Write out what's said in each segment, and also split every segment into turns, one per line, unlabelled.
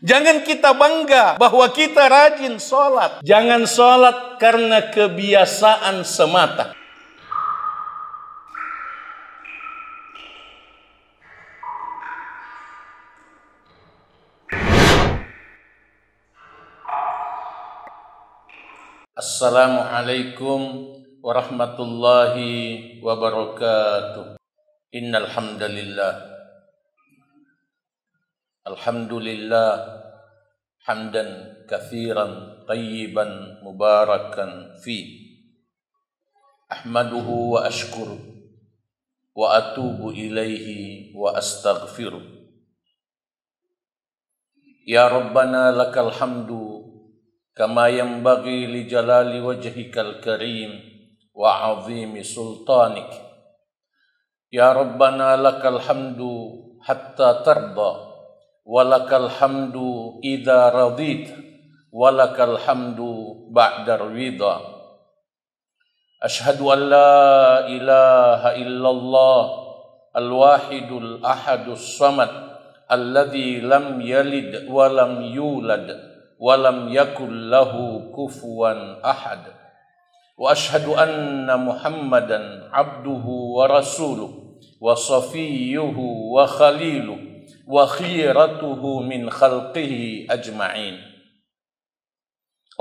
Jangan kita bangga bahwa kita rajin sholat. Jangan sholat karena kebiasaan semata. Assalamualaikum warahmatullahi wabarakatuh. Innal hamdalillah. Alhamdulillah hamdan katsiran tayyiban mubarakan fi. Ahmaduhu wa ashkuru wa atubu ilaihi wa astaghfiruh. Ya Rabbana lakal hamdu kama yanbaghi li jalali wajhikal karim wa azimi sultanik. Ya Rabbana lakal hamdu hatta tarda, walakal hamdu idza radit, walakal hamdu ba'da ridha. Ashhadu an la ilaha illallah al-wahidul ahadus samad alladzi lam yalid wa lam yulad wa lam yakul lahu kufuwan ahad. Wa ashhadu anna Muhammadan abduhu wa rasuluh wa safiyyuhu wa khaliluh wa khiratuhu min khalqihi ajma'in.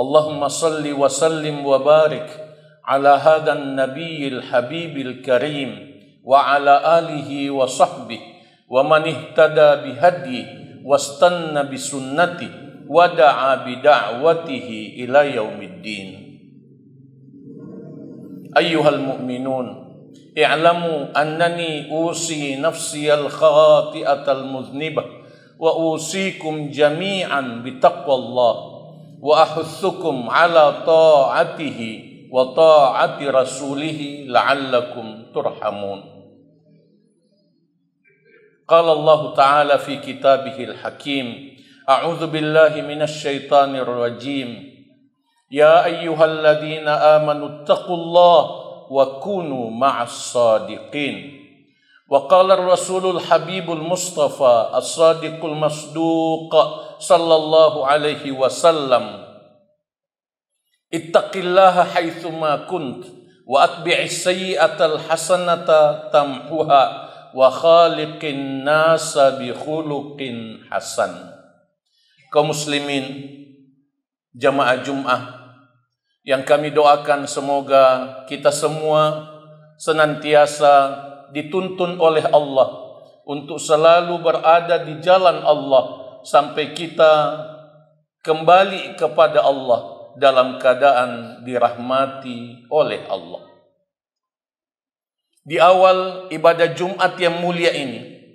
Allahumma salli wa sallim wa barik ala hadan nabiyil habibil karim wa ala alihi wa sahbihi wa man ihtada bihadihi wastanna bisunnati wa da'a bida'watihi ila yaumiddin. Ayyuhal mu'minun, i'lamu annani usi nafsiyal khati'atal muznibah wa usikum jami'an bitaqwallah wa ahuthukum ala ta'atihi wa ta'ati rasulihi la'allakum turhamun. Qala Allah ta'ala fi kitabihil hakim, a'udzu billahi minasy syaithanir rajim. Ya ayyuhalladzina amanu taqullaha wa kunu ma'as sadiqin. Wa qala ar-rasulul habibul mustafa as-sadiqul masduq sallallahu alaihi wasallam, ittaqillaha haitsu ma kunt wa atbi'is sayyi'atal hasanata tamhuha wa khaliqin nasa bi khuluqin hasan. Kaum muslimin jamaah Jumat yang kami doakan, semoga kita semua senantiasa dituntun oleh Allah untuk selalu berada di jalan Allah sampai kita kembali kepada Allah dalam keadaan dirahmati oleh Allah. Di awal ibadah Jumat yang mulia ini,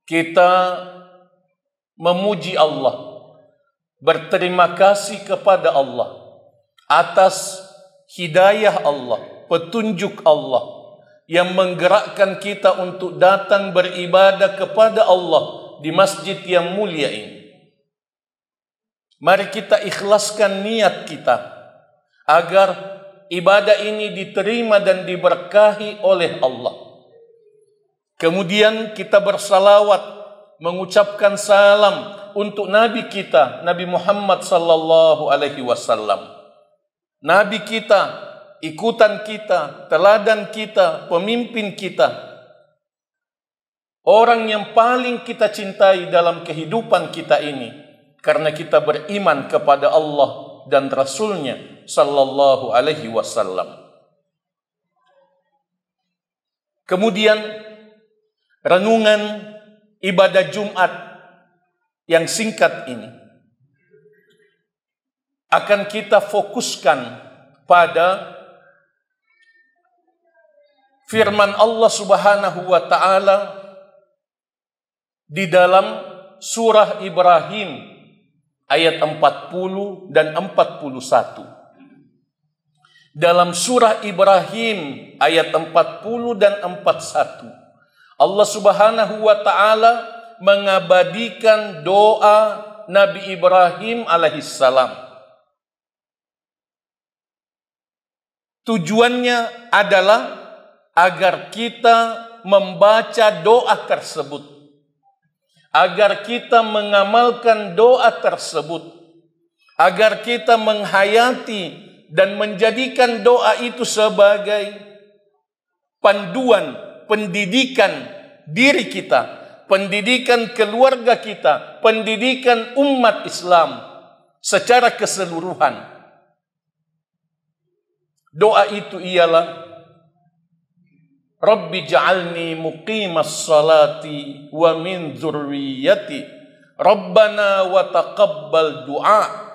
kita memuji Allah, berterima kasih kepada Allah atas hidayah Allah, petunjuk Allah yang menggerakkan kita untuk datang beribadah kepada Allah di masjid yang mulia ini. Mari kita ikhlaskan niat kita agar ibadah ini diterima dan diberkahi oleh Allah. Kemudian kita bersalawat, mengucapkan salam untuk Nabi kita, Nabi Muhammad sallallahu alaihi wasallam. Nabi kita, ikutan kita, teladan kita, pemimpin kita, orang yang paling kita cintai dalam kehidupan kita ini, karena kita beriman kepada Allah dan Rasul-Nya sallallahu alaihi wasallam. Kemudian renungan ibadah Jumat yang singkat ini akan kita fokuskan pada firman Allah Subhanahu wa taala di dalam surah Ibrahim ayat 40 dan 41. Dalam surah Ibrahim ayat 40 dan 41, Allah Subhanahu wa taala mengabadikan doa Nabi Ibrahim alaihissalam. Tujuannya adalah agar kita membaca doa tersebut, agar kita mengamalkan doa tersebut, agar kita menghayati dan menjadikan doa itu sebagai panduan pendidikan diri kita, pendidikan keluarga kita, pendidikan umat Islam secara keseluruhan. Doa itu ialah Rabbi ja'alni muqimas salati wa min dzurriyyati Rabbana wa taqabbal du'a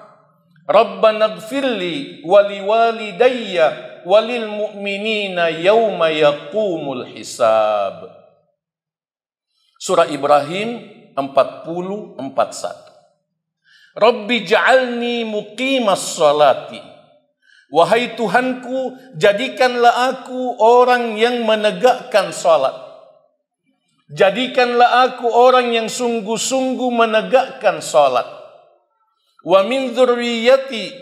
Rabbana ighfirli wa liwalidayya walil mu'minina yawma yaqumul hisab. Surah Ibrahim 40:41. Rabbi ja'alni muqimas salati. Wahai Tuhanku, jadikanlah aku orang yang menegakkan salat. Jadikanlah aku orang yang sungguh-sungguh menegakkan salat. Wa min dzurriyyati,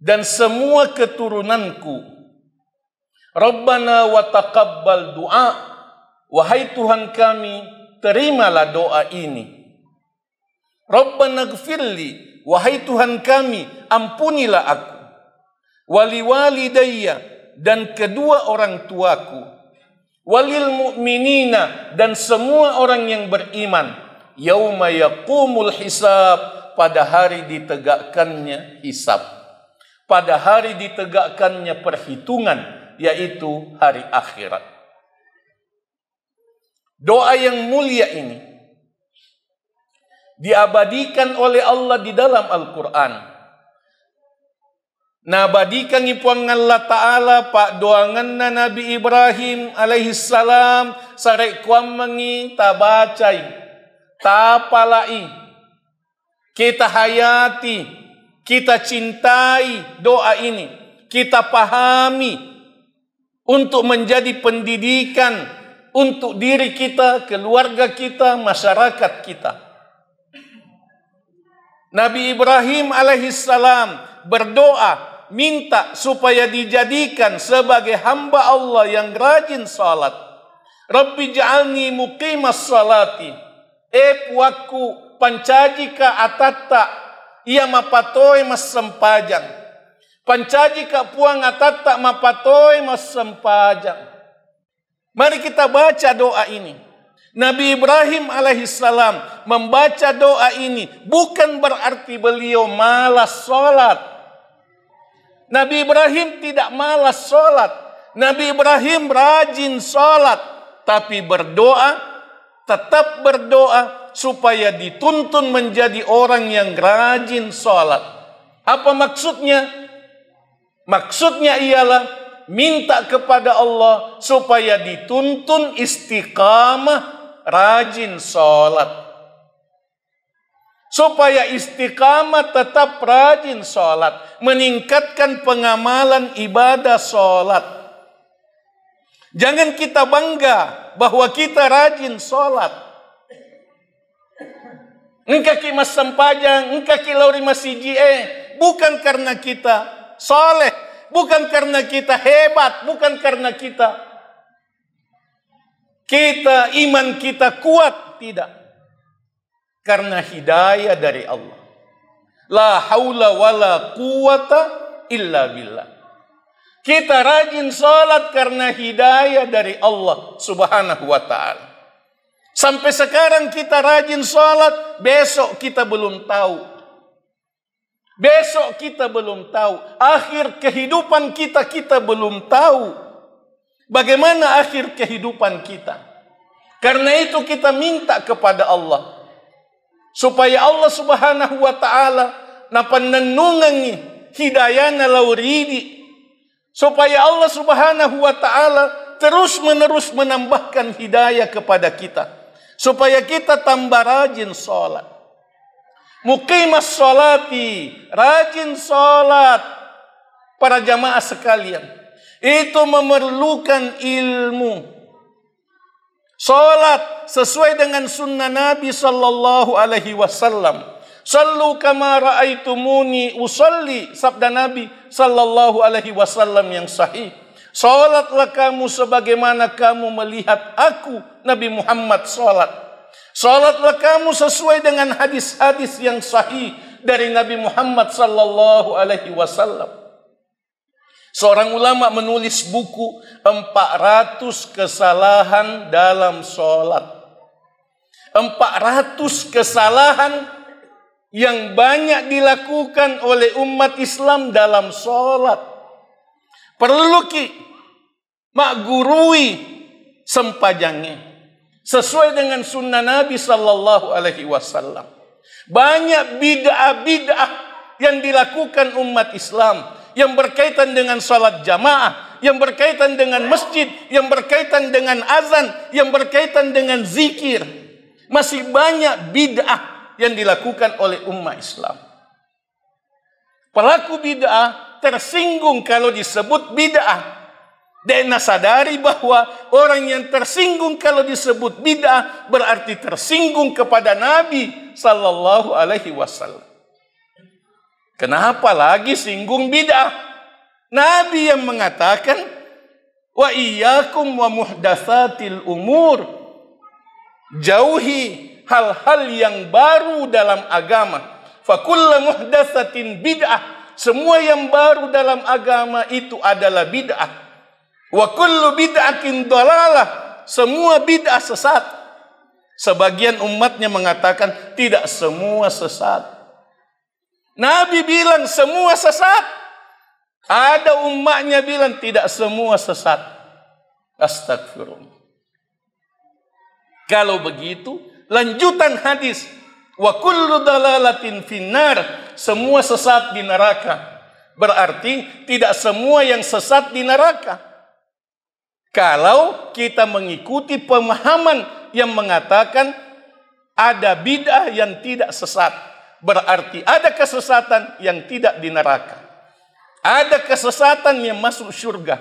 dan semua keturunanku. Rabbana wa taqabbal du'a. Wahai Tuhan kami, terimalah doa ini. Rabbana ighfirli, wahai Tuhan kami, ampunilah aku. Wali walidayya, dan kedua orang tuaku. Walil mu'minina, dan semua orang yang beriman. Yauma yaqumul hisab, pada hari ditegakkannya hisab. Pada hari ditegakkannya perhitungan, yaitu hari akhirat. Doa yang mulia ini diabadikan oleh Allah di dalam Al-Quran. Nabadikan ipuang Allah Ta'ala pak doangan Nabi Ibrahim alaihi salam sarek kuam mengi tabacai tapalai kita hayati, kita cintai doa ini, kita pahami untuk menjadi pendidikan untuk diri kita, keluarga kita, masyarakat kita. Nabi Ibrahim alaihi salam berdoa minta supaya dijadikan sebagai hamba Allah yang rajin salat. Rabbi ja'alni muqimas salati. Puaku pancajika atatta ia mapatoy mas sempajang. Pancajika puang atatta mapatoy mas sempajang. Mari kita baca doa ini. Nabi Ibrahim alaihissalam membaca doa ini bukan berarti beliau malas salat. Nabi Ibrahim tidak malas salat. Nabi Ibrahim rajin salat, tapi berdoa, tetap berdoa supaya dituntun menjadi orang yang rajin salat. Apa maksudnya? Maksudnya ialah minta kepada Allah supaya dituntun istiqamah rajin salat. Supaya istiqamah tetap rajin salat, meningkatkan pengamalan ibadah salat. Jangan kita bangga bahwa kita rajin salat. Engkau ki mas sempajang, engkau ki lauri masiji bukan karena kita soleh, bukan karena kita hebat, bukan karena kita iman kita kuat, tidak. Karena hidayah dari Allah. La haula wala quwata illa billah. Kita rajin salat karena hidayah dari Allah Subhanahu wa ta'ala. Sampai sekarang kita rajin salat, besok kita belum tahu. Besok kita belum tahu. Akhir kehidupan kita belum tahu. Bagaimana akhir kehidupan kita? Karena itu kita minta kepada Allah supaya Allah Subhanahu wa ta'ala napananungangi hidayahna lauridi, supaya Allah Subhanahu wa ta'ala terus menerus menambahkan hidayah kepada kita, supaya kita tambah rajin salat. Muqimas salati, rajin salat. Para jamaah sekalian, itu memerlukan ilmu. Salat sesuai dengan sunnah Nabi sallallahu alaihi wasallam. Sallu kama ra'aitumuni usalli, sabda Nabi sallallahu alaihi wasallam yang sahih. Salatlah kamu sebagaimana kamu melihat aku Nabi Muhammad salat. Salatlah kamu sesuai dengan hadis-hadis yang sahih dari Nabi Muhammad sallallahu alaihi wasallam. Seorang ulama menulis buku 400 kesalahan dalam salat. 400 kesalahan yang banyak dilakukan oleh umat Islam dalam salat. Perlu ki mak gurui sempajangnya sesuai dengan sunnah Nabi sallallahu alaihi wasallam. Banyak bid'ah-bid'ah yang dilakukan umat Islam yang berkaitan dengan salat jamaah, yang berkaitan dengan masjid, yang berkaitan dengan azan, yang berkaitan dengan zikir. Masih banyak bid'ah yang dilakukan oleh umat Islam. Pelaku bid'ah tersinggung kalau disebut bid'ah. Dan sadari bahwa orang yang tersinggung kalau disebut bid'ah berarti tersinggung kepada Nabi sallallahu alaihi wasallam. Kenapa lagi singgung bid'ah? Nabi yang mengatakan, wa iyyakum wa muhdatsatil umur. Jauhi hal-hal yang baru dalam agama. Fa kullu muhdatsatin bid'ah. Semua yang baru dalam agama itu adalah bid'ah. Wa kullu bid'atin dhalalah. Semua bid'ah sesat. Sebagian umatnya mengatakan tidak semua sesat. Nabi bilang semua sesat. Ada umatnya bilang tidak semua sesat. Astagfirullah. Kalau begitu, lanjutan hadis. Wa kullu dalalatin finnar. Semua sesat di neraka. Berarti tidak semua yang sesat di neraka. Kalau kita mengikuti pemahaman yang mengatakan ada bid'ah yang tidak sesat. Berarti ada kesesatan yang tidak di neraka. Ada kesesatan yang masuk surga.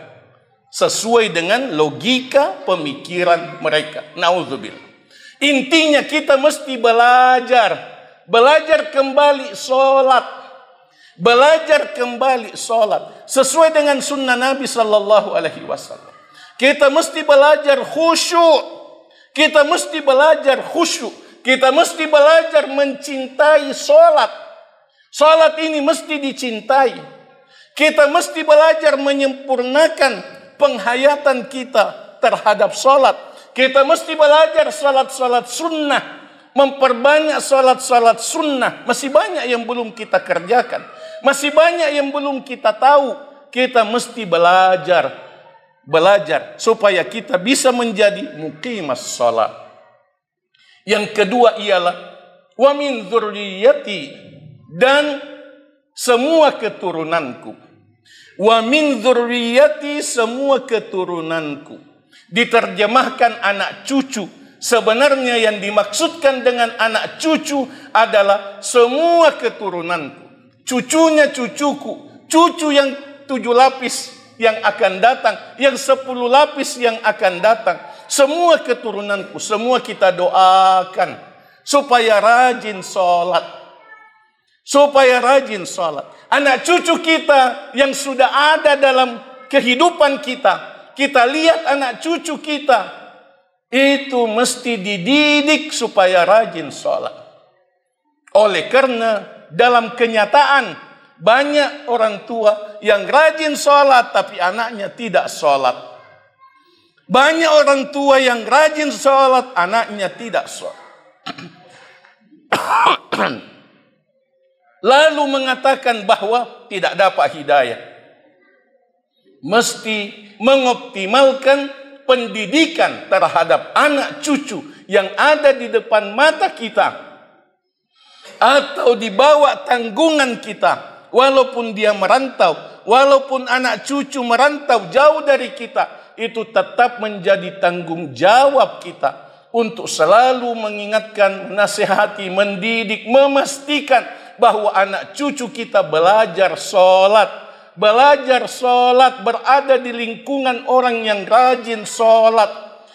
Sesuai dengan logika pemikiran mereka. Nauzubillah. Intinya kita mesti belajar. Belajar kembali sholat. Belajar kembali sholat. Sesuai dengan sunnah Nabi sallallahu alaihi wasallam. Kita mesti belajar khusyuk. Kita mesti belajar khusyuk. Kita mesti belajar mencintai sholat. Sholat ini mesti dicintai. Kita mesti belajar menyempurnakan penghayatan kita terhadap sholat. Kita mesti belajar sholat-sholat sunnah. Memperbanyak sholat-sholat sunnah. Masih banyak yang belum kita kerjakan. Masih banyak yang belum kita tahu. Kita mesti belajar. Belajar supaya kita bisa menjadi muqimas sholat. Yang kedua ialah wa min dzurriyyati, dan semua keturunanku. Wa min dzurriyyati, semua keturunanku. Diterjemahkan anak cucu. Sebenarnya yang dimaksudkan dengan anak cucu adalah semua keturunanku. Cucunya cucuku. Cucu yang 7 lapis yang akan datang. Yang 10 lapis yang akan datang. Semua keturunanku, semua kita doakan supaya rajin sholat. Supaya rajin sholat. Anak cucu kita yang sudah ada dalam kehidupan kita. Kita lihat anak cucu kita. Itu mesti dididik supaya rajin sholat. Oleh karena dalam kenyataan banyak orang tua yang rajin sholat tapi anaknya tidak sholat. Banyak orang tua yang rajin sholat, anaknya tidak sholat. Lalu mengatakan bahwa tidak dapat hidayah. Mesti mengoptimalkan pendidikan terhadap anak cucu yang ada di depan mata kita. Atau di bawah tanggungan kita. Walaupun dia merantau, walaupun anak cucu merantau jauh dari kita. Itu tetap menjadi tanggung jawab kita untuk selalu mengingatkan, menasihati, mendidik, memastikan bahwa anak cucu kita belajar sholat. Belajar sholat, berada di lingkungan orang yang rajin sholat.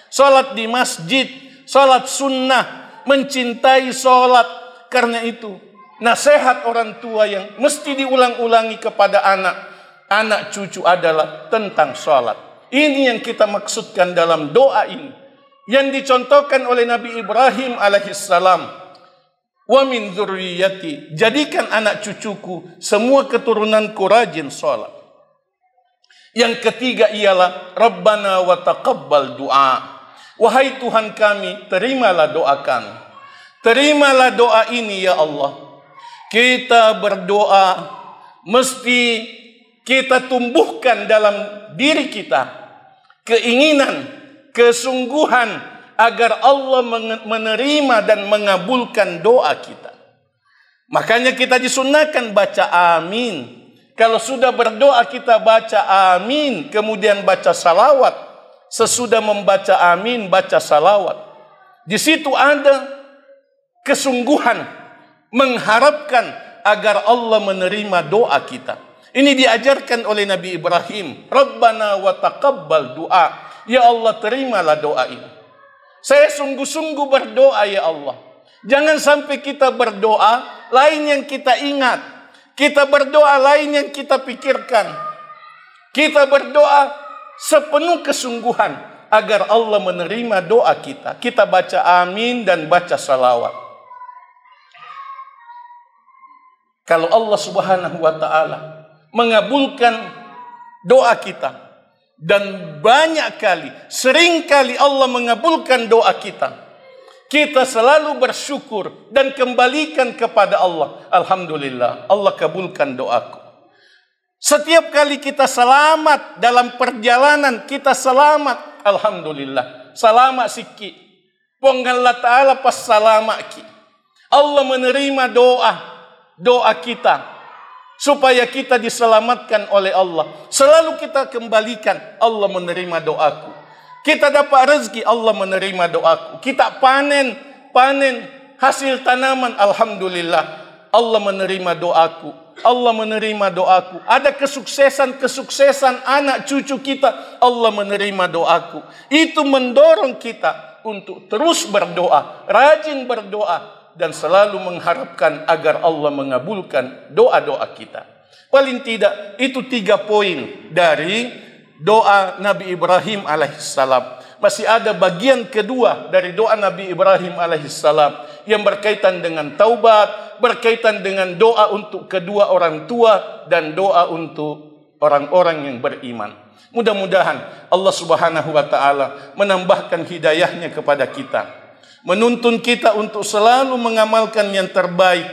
Sholat di masjid, sholat sunnah, mencintai sholat. Karena itu, nasihat orang tua yang mesti diulang-ulangi kepada anak cucu adalah tentang sholat. Ini yang kita maksudkan dalam doa ini. yang dicontohkan oleh Nabi Ibrahim alaihissalam. Wa min dzurriyyati, jadikan anak cucuku, semua keturunanku rajin salat. Yang ketiga ialah Rabbana wa taqabbal du'a. Wahai Tuhan kami, terimalah doa kami. Terimalah doa ini ya Allah. Kita berdoa, mesti kita tumbuhkan dalam diri kita keinginan, kesungguhan agar Allah menerima dan mengabulkan doa kita. Makanya kita disunnahkan baca amin. Kalau sudah berdoa kita baca amin, kemudian baca salawat. Sesudah membaca amin, baca salawat. Di situ ada kesungguhan mengharapkan agar Allah menerima doa kita. Ini diajarkan oleh Nabi Ibrahim. Rabbana wa taqabbal du'a. Ya Allah, terimalah doa ini. Saya sungguh-sungguh berdoa ya Allah. Jangan sampai kita berdoa lain yang kita ingat. Kita berdoa lain yang kita pikirkan. Kita berdoa sepenuh kesungguhan agar Allah menerima doa kita. Kita baca amin dan baca salawat. Kalau Allah Subhanahu wa taala mengabulkan doa kita, dan banyak kali, sering kali Allah mengabulkan doa kita, kita selalu bersyukur dan kembalikan kepada Allah. Alhamdulillah, Allah kabulkan doaku. Setiap kali kita selamat dalam perjalanan, kita selamat. Alhamdulillah, selamat sikit. Pongalla ta'ala pas selamat ki. Allah menerima doa kita supaya kita diselamatkan oleh Allah. Selalu kita kembalikan, Allah menerima doaku. Kita dapat rezeki, Allah menerima doaku. Kita panen hasil tanaman, alhamdulillah, Allah menerima doaku. Allah menerima doaku. Ada kesuksesan anak cucu kita, Allah menerima doaku. Itu mendorong kita untuk terus berdoa, rajin berdoa, dan selalu mengharapkan agar Allah mengabulkan doa-doa kita. Paling tidak itu 3 poin dari doa Nabi Ibrahim alaihissalam. Masih ada bagian kedua dari doa Nabi Ibrahim alaihissalam yang berkaitan dengan taubat, berkaitan dengan doa untuk kedua orang tua dan doa untuk orang-orang yang beriman. Mudah-mudahan Allah Subhanahu wa taala menambahkan hidayahnya kepada kita, menuntun kita untuk selalu mengamalkan yang terbaik,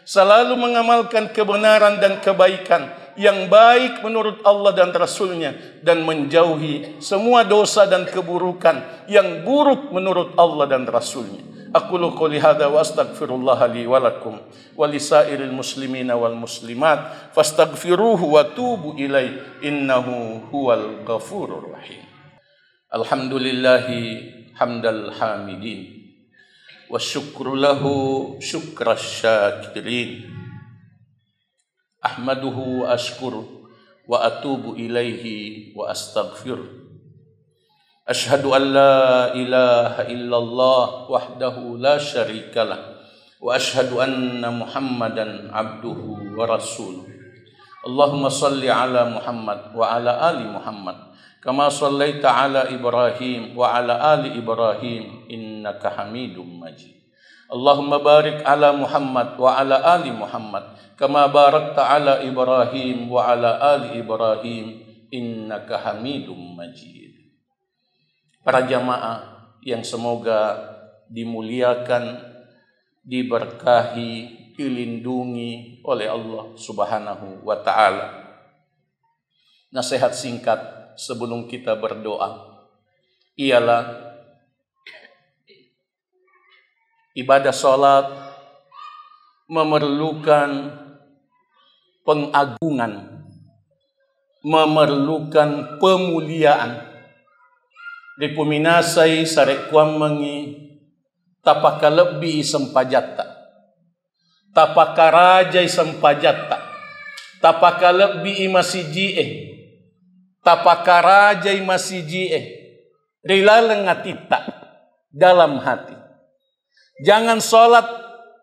selalu mengamalkan kebenaran dan kebaikan yang baik menurut Allah dan Rasulnya, dan menjauhi semua dosa dan keburukan yang buruk menurut Allah dan Rasulnya. Aqulu qouli hadza wa astaghfirullah li wa lakum wa lisairil muslimina wal muslimat fastaghfiruhu wa tubu ilaihi innahu huwal ghafurur rahim. Alhamdulillahi hamdal hamidin wa syukru lahu syukras syakirin. Ahmaduhu wa ashkuru wa atubu ilaihi wa astaghfiruh. Ashhadu an la ilaha illallah wahdahu la syarikalah wa ashhadu anna Muhammadan abduhu wa rasuluh. Allahumma salli ala Muhammad wa ala ali Muhammad kama sallaita ala Ibrahim wa ala ali Ibrahim innaka Hamidum Majid. Allahumma barik ala Muhammad wa ala ali Muhammad kama barakta ala Ibrahim wa ala ali Ibrahim innaka Hamidum Majid. Para jamaah yang semoga dimuliakan, diberkahi, dilindungi oleh Allah Subhanahu wa taala. Nasihat singkat sebelum kita berdoa ialah ibadah salat memerlukan pengagungan, memerlukan pemuliaan. Dipuminasay sarek kuam mengi tapakalebi sempajatta, tapakarajay sempajatta, tapakalebi masijie, tapakarajay masijie, rilalang atita dalam hati. Jangan sholat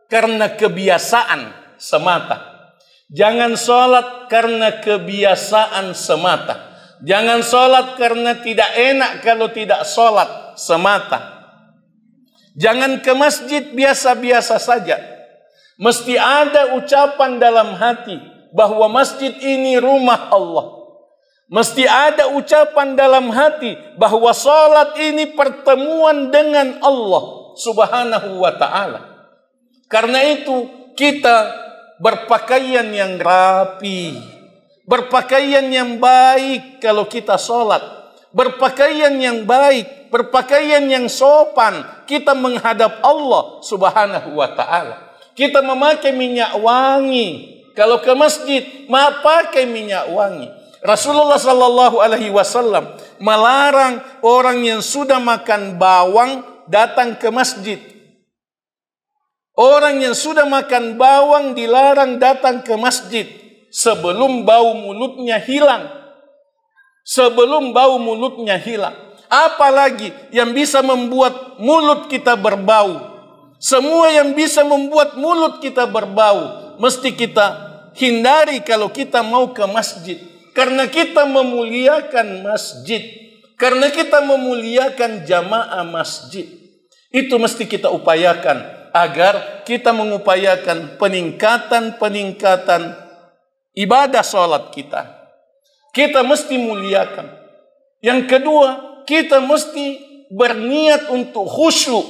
karena kebiasaan semata. Jangan sholat karena kebiasaan semata. Jangan sholat karena tidak enak kalau tidak sholat semata. Jangan ke masjid biasa-biasa saja. Mesti ada ucapan dalam hati bahwa masjid ini rumah Allah. Mesti ada ucapan dalam hati bahwa salat ini pertemuan dengan Allah Subhanahu wa ta'ala. Karena itu kita berpakaian yang rapi, berpakaian yang baik kalau kita salat, berpakaian yang baik, berpakaian yang sopan, kita menghadap Allah Subhanahu wa ta'ala. Kita memakai minyak wangi. Kalau ke masjid, pakai minyak wangi. Rasulullah sallallahu alaihi wasallam melarang orang yang sudah makan bawang datang ke masjid. Orang yang sudah makan bawang dilarang datang ke masjid sebelum bau mulutnya hilang. Sebelum bau mulutnya hilang. Apalagi yang bisa membuat mulut kita berbau. Semua yang bisa membuat mulut kita berbau mesti kita hindari kalau kita mau ke masjid. Karena kita memuliakan masjid. Karena kita memuliakan jamaah masjid. Itu mesti kita upayakan agar kita mengupayakan peningkatan ibadah salat kita. Kita mesti muliakan. Yang kedua, kita mesti berniat untuk khusyuk.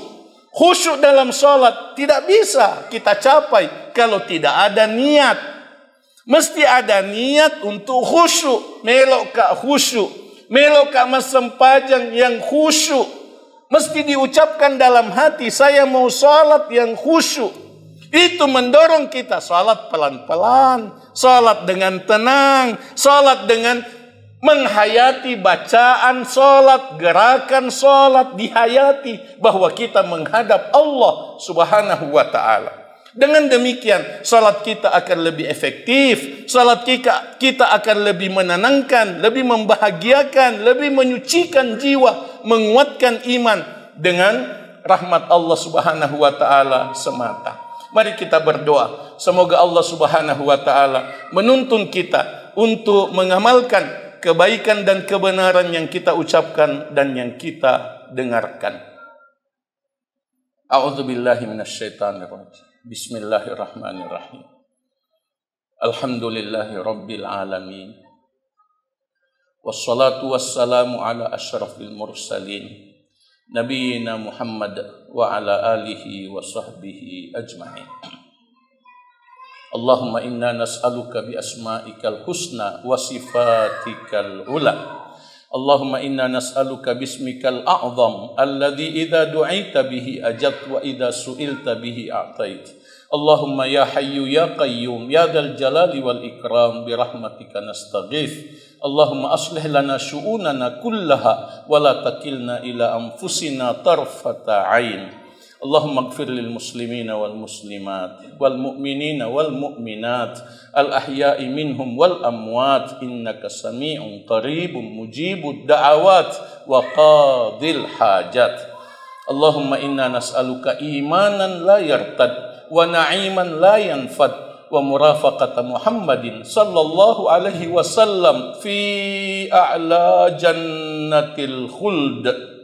Khusyuk dalam salat tidak bisa kita capai kalau tidak ada niat. Mesti ada niat untuk khusyuk. Melok ka khusyuk. Melok ka masempajang yang khusyuk. Mesti diucapkan dalam hati, saya mau salat yang khusyuk. Itu mendorong kita salat pelan-pelan. Salat dengan tenang. Salat dengan menghayati bacaan salat, gerakan salat dihayati bahwa kita menghadap Allah Subhanahu wa ta'ala. Dengan demikian salat kita akan lebih efektif, salat kita akan lebih menenangkan, lebih membahagiakan, lebih menyucikan jiwa, menguatkan iman dengan rahmat Allah Subhanahu wa ta'ala semata. Mari kita berdoa, semoga Allah Subhanahu wa ta'ala menuntun kita untuk mengamalkan kebaikan dan kebenaran yang kita ucapkan dan yang kita dengarkan. A'udzubillahi minasyaitonirrajim. Bismillahirrahmanirrahim. Alhamdulillahi rabbil alamin. Wassalatu wassalamu ala asyrafil mursalin. Nabiyyina Muhammad wa ala alihi wa sahbihi ajma'in. Allahumma inna nas'aluka bi asma'ikal husna wa sifatikal ula. Allahumma inna nas'aluka bismikal a'zam alladhi idza du'aita bihi ajabta wa idza su'ilta bihi a'tait. Allahumma ya hayyu ya qayyum ya dzal jalali wal ikram bi rahmatika nastaghith. Allahumma aslih lana syu'unana kullaha wa la takilna ila anfusina tarfata 'ain. Allahumma ighfir lil muslimina wal muslimat wal mu'minina wal mu'minat al ahya'i minhum wal amwat innaka sami'un qaribun mujibud da'awat wa qadil hajat. Allahumma inna nas'aluka imanan la yartad wa na'iman la yanfad wa murafaqata Muhammadin sallallahu alaihi wasallam fi a'la jannatil khuld.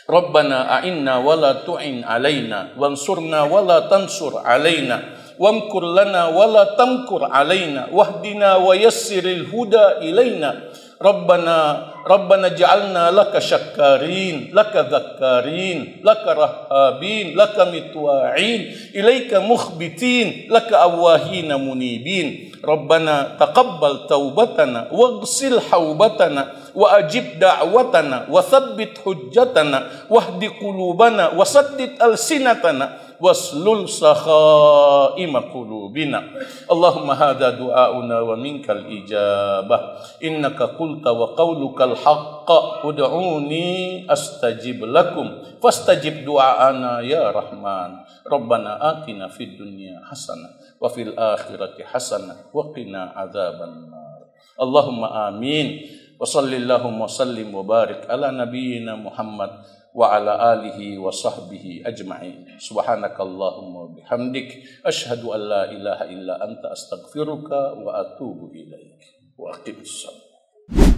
Rabbana a'inna wa la tu'in alaina wansurna wa la tansur alaina wamkur lana wa la tamkur alaina wahdina wa yassiril huda ilaina. Rabbana ja'alna laka syakkarin laka dzakkarin laka rahabin laka mitwa'in ilaika mukhbitin laka awwahina munibin. Rabbana taqabbal taubatana waghsil haubatana wa ajib da'watana wa thabbit hujjatana wahdi qulubana wa saddid alsinatana waslul sakhaima qulubina. Allahumma hadha du'auna wa minkal ijabah innaka qulta wa qawlukal haqqa ud'uni astajib lakum fastajib du'aana ya rahman. Rabbana atina fid dunya hasanah wa fil akhirati hasanah wa qina adzaban nar. Allahumma amin. Wa sallallahu wa sallim wa barik ala nabiyyina Muhammad wa ala alihi wa sahbihi ajma'in. Subhanakallahumma wa bihamdik asyhadu an la ilaha illa anta astaghfiruka wa atubu ilaik. Wa aqimus salat.